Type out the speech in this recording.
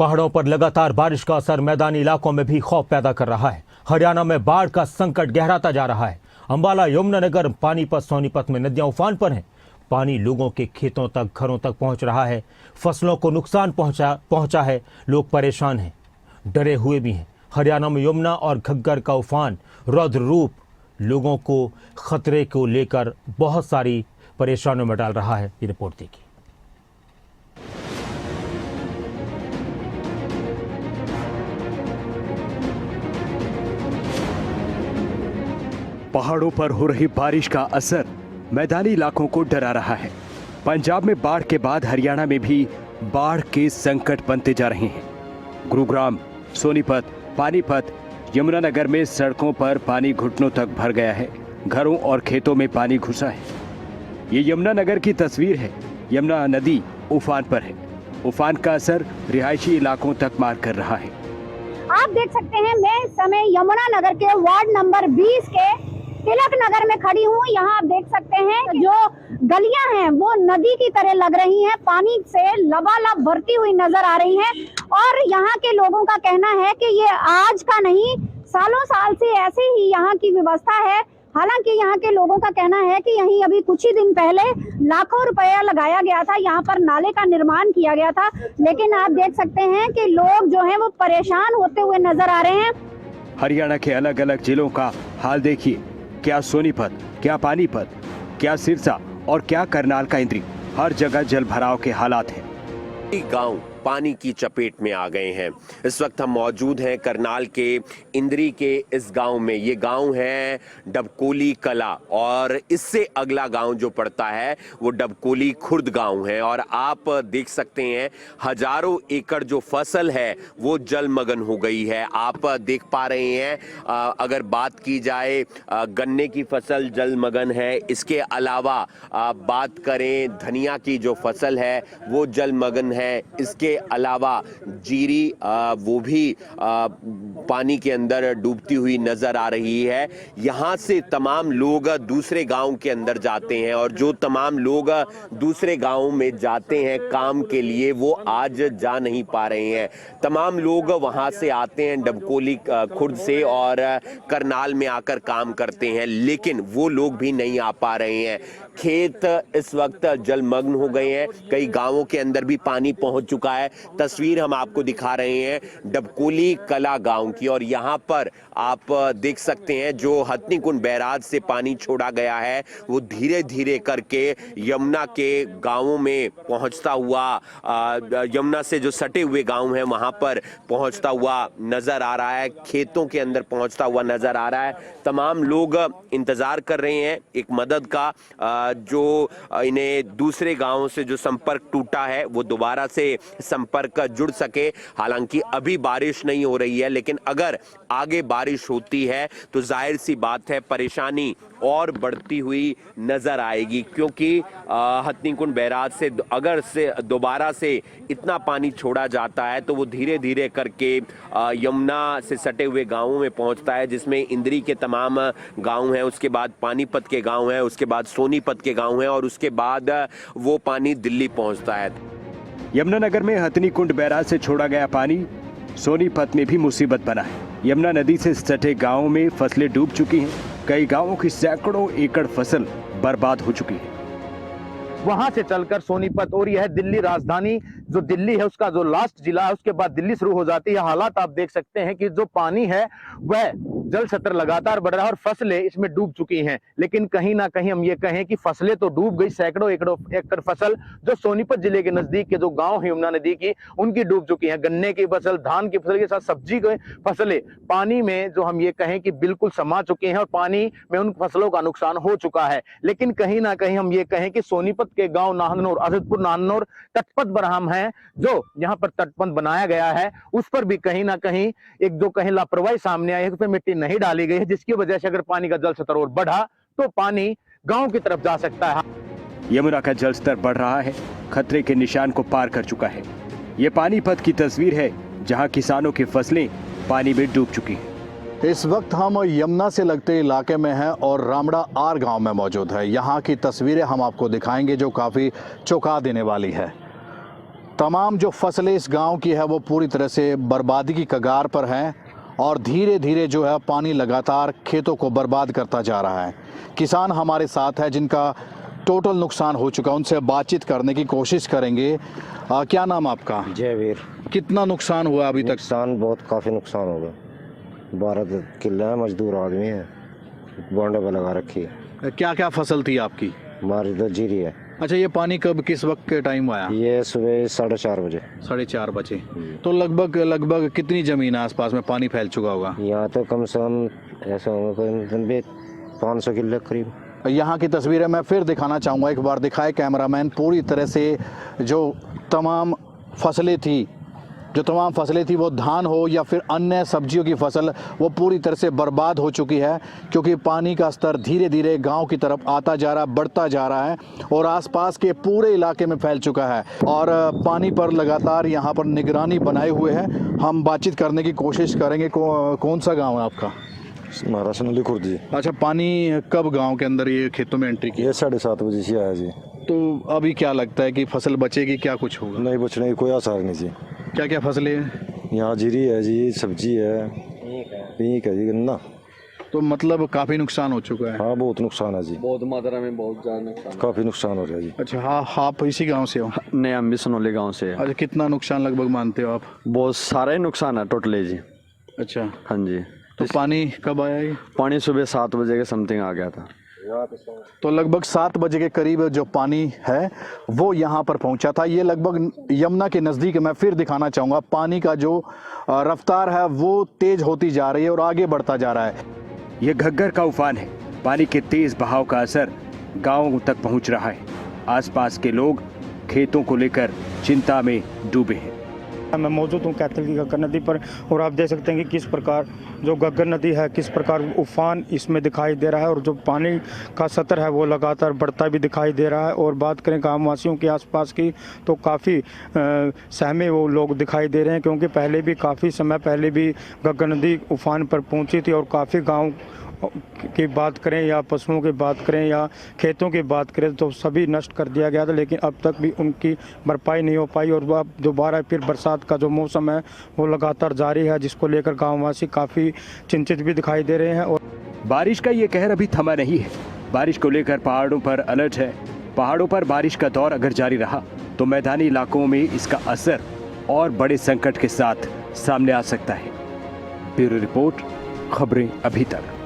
पहाड़ों पर लगातार बारिश का असर मैदानी इलाकों में भी खौफ पैदा कर रहा है। हरियाणा में बाढ़ का संकट गहराता जा रहा है। अंबाला, यमुनानगर, पानीपत, सोनीपत में नदियां उफान पर हैं। पानी लोगों के खेतों तक, घरों तक पहुंच रहा है। फसलों को नुकसान पहुंचा है। लोग परेशान हैं, डरे हुए भी हैं। हरियाणा में यमुना और घग्गर का उफान रौद्र रूप लोगों को खतरे को लेकर बहुत सारी परेशानियों में डाल रहा है। ये रिपोर्ट देखिए। पहाड़ों पर हो रही बारिश का असर मैदानी इलाकों को डरा रहा है। पंजाब में बाढ़ के बाद हरियाणा में भी बाढ़ के संकट बनते जा रहे हैं। गुरुग्राम, सोनीपत, पानीपत, यमुनानगर में सड़कों पर पानी घुटनों तक भर गया है। घरों और खेतों में पानी घुसा है। ये यमुनानगर की तस्वीर है। यमुना नदी उफान पर है। उफान का असर रिहायशी इलाकों तक मार कर रहा है। आप देख सकते हैं, मैं इस समय यमुनानगर के वार्ड नंबर 20 के तिलक नगर में खड़ी हूँ। यहाँ आप देख सकते हैं जो गलियां हैं वो नदी की तरह लग रही हैं, पानी से लबालब भरती हुई नजर आ रही हैं। और यहाँ के लोगों का कहना है कि ये आज का नहीं, सालों साल से ऐसे ही यहाँ की व्यवस्था है। हालांकि यहाँ के लोगों का कहना है कि यहीं अभी कुछ ही दिन पहले लाखों रुपया लगाया गया था, यहाँ पर नाले का निर्माण किया गया था। लेकिन आप देख सकते हैं कि लोग जो हैं वो परेशान होते हुए नजर आ रहे हैं। हरियाणा के अलग अलग जिलों का हाल देखिए। क्या सोनीपत, क्या पानीपत, क्या सिरसा और क्या करनाल का इंद्री, हर जगह जल भराव के हालात हैं। गांव पानी की चपेट में आ गए हैं। इस वक्त हम मौजूद हैं करनाल के इंद्री के इस गांव में। ये गांव है डबकोली कला और इससे अगला गांव जो पड़ता है वो डबकोली खुर्द गांव है। और आप देख सकते हैं हजारों एकड़ जो फसल है वो जलमग्न हो गई है। आप देख पा रहे हैं, अगर बात की जाए गन्ने की फसल जलमग्न है। इसके अलावा बात करें धनिया की जो फसल है वो जलमग्न है। इसके अलावा जीरी वो भी पानी के अंदर डूबती हुई नजर आ रही है। यहाँ से तमाम लोग दूसरे गांव के अंदर जाते हैं और जो तमाम लोग दूसरे गांव में जाते हैं काम के लिए वो आज जा नहीं पा रहे हैं। तमाम लोग वहां से आते हैं डबकोली खुर्द से और करनाल में आकर काम करते हैं, लेकिन वो लोग भी नहीं आ पा रहे हैं। खेत इस वक्त जलमग्न हो गए हैं। कई गांवों के अंदर भी पानी पहुंच चुका है। तस्वीर हम आपको दिखा रहे हैं डबकोली कला गांव की और यहाँ पर आप देख सकते हैं जो हथनीकुंड बैराज से पानी छोड़ा गया है वो धीरे धीरे करके यमुना के गांवों में पहुंचता हुआ, यमुना से जो सटे हुए गांव हैं वहां पर पहुंचता हुआ नजर आ रहा है। खेतों के अंदर पहुंचता हुआ नजर आ रहा है। तमाम लोग इंतजार कर रहे हैं एक मदद का, जो इन्हें दूसरे गांवों से जो संपर्क टूटा है वो दोबारा से संपर्क जुड़ सके। हालांकि अभी बारिश नहीं हो रही है, लेकिन अगर आगे बारिश होती है तो जाहिर सी बात है परेशानी और बढ़ती हुई नजर आएगी, क्योंकि हथनीकुंड बैराज से अगर से दोबारा से इतना पानी छोड़ा जाता है तो वो धीरे धीरे करके यमुना से सटे हुए गांवों में पहुंचता है, जिसमें इंद्री के तमाम गांव हैं, उसके बाद पानीपत के गांव हैं, उसके बाद सोनीपत के गांव हैं और उसके बाद वो पानी दिल्ली पहुंचता है। यमुनानगर में हथनीकुंड बैराज से छोड़ा गया पानी सोनीपत में भी मुसीबत बना है। यमुना नदी से सटे गांवों में फसलें डूब चुकी हैं। कई गांवों की सैकड़ों एकड़ फसल बर्बाद हो चुकी है। वहां से चलकर सोनीपत और यह दिल्ली राजधानी जो दिल्ली है उसका जो लास्ट जिला है उसके बाद दिल्ली शुरू हो जाती है। हालात आप देख सकते हैं कि जो पानी है वह जल स्तर लगातार बढ़ रहा है और फसलें इसमें डूब चुकी हैं। लेकिन कहीं ना कहीं हम ये कहें कि फसलें तो डूब गई, सैकड़ों एकड़ फसल जो सोनीपत जिले के नजदीक के जो गांव है यमुना नदी की उनकी डूब चुकी हैं। गन्ने की फसल, धान की फसल के साथ सब्जी की फसलें पानी में जो हम ये कहें कि बिल्कुल समा चुके हैं और पानी में उन फसलों का नुकसान हो चुका है। लेकिन कहीं ना कहीं हम ये कहें कि सोनीपत के गांव नाहनौर, आजदपुर नाहनौर तटपथ बरहम है जो यहाँ पर तटबंध बनाया गया है, उस पर भी कहीं ना कहीं एक जो कहीं लापरवाही सामने आई है, उसमें मिट्टी नहीं डाली गई है, जिसकी वजह से अगर पानी का जल स्तर और बढ़ा तो पानी गांव की तरफ जा सकता है। यमुना का जल स्तर बढ़ रहा है, खतरे के निशान को पार कर चुका है। ये पानीपत की तस्वीर है जहां किसानों की फसलें पानी में डूब चुकी हैं। इस वक्त हम यमुना से लगते इलाके में हैं और रामड़ा आर गांव में मौजूद है। यहाँ की तस्वीरें हम आपको दिखाएंगे जो काफ़ी चौंका देने वाली है। तमाम जो फसलें इस गांव की है वो पूरी तरह से बर्बादी की कगार पर हैं और धीरे धीरे जो है पानी लगातार खेतों को बर्बाद करता जा रहा है। किसान हमारे साथ है जिनका टोटल नुकसान हो चुका, उनसे बातचीत करने की कोशिश करेंगे। क्या नाम आपका? जयवीर। कितना नुकसान हुआ अभी तक? नुकसान बहुत काफ़ी नुकसान होगा। 12 किले हैं, मजदूर आदमी हैं, बोंडे पे लगा रखी है। क्या क्या फसल थी आपकी? हमारी तो जीरी है। अच्छा, ये पानी कब किस वक्त के टाइम आया? ये सुबह 4:30 बजे। 4:30 बजे। तो लगभग कितनी जमीन आसपास में पानी फैल चुका होगा? यहाँ तो कम से कम ऐसा होगा 500 किले करीब। यहाँ की तस्वीरें मैं फिर दिखाना चाहूँगा, एक बार दिखाए कैमरामैन। पूरी तरह से जो तमाम फसलें थी वो धान हो या फिर अन्य सब्जियों की फसल, वो पूरी तरह से बर्बाद हो चुकी है क्योंकि पानी का स्तर धीरे धीरे गांव की तरफ आता जा रहा है, बढ़ता जा रहा है और आसपास के पूरे इलाके में फैल चुका है। और पानी पर लगातार यहाँ पर निगरानी बनाए हुए है। हम बातचीत करने की कोशिश करेंगे। कौन सा गाँव है आपका? हमारा सनली खुर्द जी। अच्छा, पानी कब गांव के अंदर ये खेतों में एंट्री की? ये 7:30 बजे से आया जी। तो अभी क्या लगता है कि फसल बचेगी, क्या कुछ होगा? नहीं बचने की कोई आसार नहीं जी। क्या क्या फसलें हैं? यहाँ जीरी है जी, सब्जी है, पीक है जी, गन्ना। तो मतलब काफ़ी नुकसान हो चुका है। हाँ, बहुत नुकसान है जी, बहुत मात्रा में, बहुत ज़्यादा नुकसान। काफ़ी नुकसान हो रहा है जी। अच्छा, हाँ, आप इसी गांव से हो? नहीं, हम भी सनौली गाँव से हैं। अच्छा, कितना नुकसान लगभग मानते हो आप? बहुत सारा ही नुकसान है टोटली जी। अच्छा, हाँ जी। तो पानी कब आया ये? पानी सुबह 7 बजे के समथिंग आ गया था। तो लगभग 7 बजे के करीब जो पानी है वो यहाँ पर पहुँचा था। ये लगभग यमुना के नज़दीक, मैं फिर दिखाना चाहूँगा, पानी का जो रफ्तार है वो तेज़ होती जा रही है और आगे बढ़ता जा रहा है। ये घग्गर का उफान है। पानी के तेज बहाव का असर गांवों तक पहुंच रहा है। आसपास के लोग खेतों को लेकर चिंता में डूबे हैं। मैं मौजूद हूँ कैथल की घग्गर नदी पर और आप देख सकते हैं कि किस प्रकार जो घग्गर नदी है, किस प्रकार उफान इसमें दिखाई दे रहा है और जो पानी का स्तर है वो लगातार बढ़ता भी दिखाई दे रहा है। और बात करें गाँव वासियों के आसपास की तो काफ़ी सहमे वो लोग दिखाई दे रहे हैं क्योंकि पहले भी काफ़ी समय पहले भी घग्गर नदी उफान पर पहुँची थी और काफ़ी गाँव की बात करें या पशुओं की बात करें या खेतों की बात करें तो सभी नष्ट कर दिया गया था, लेकिन अब तक भी उनकी भरपाई नहीं हो पाई। और अब दोबारा फिर बरसात का जो मौसम है वो लगातार जारी है, जिसको लेकर गाँववासी काफ़ी चिंतित भी दिखाई दे रहे हैं। और बारिश का ये कहर अभी थमा नहीं है। बारिश को लेकर पहाड़ों पर अलर्ट है। पहाड़ों पर बारिश का दौर अगर जारी रहा तो मैदानी इलाकों में इसका असर और बड़े संकट के साथ सामने आ सकता है। ब्यूरो रिपोर्ट, खबरें अभी तक।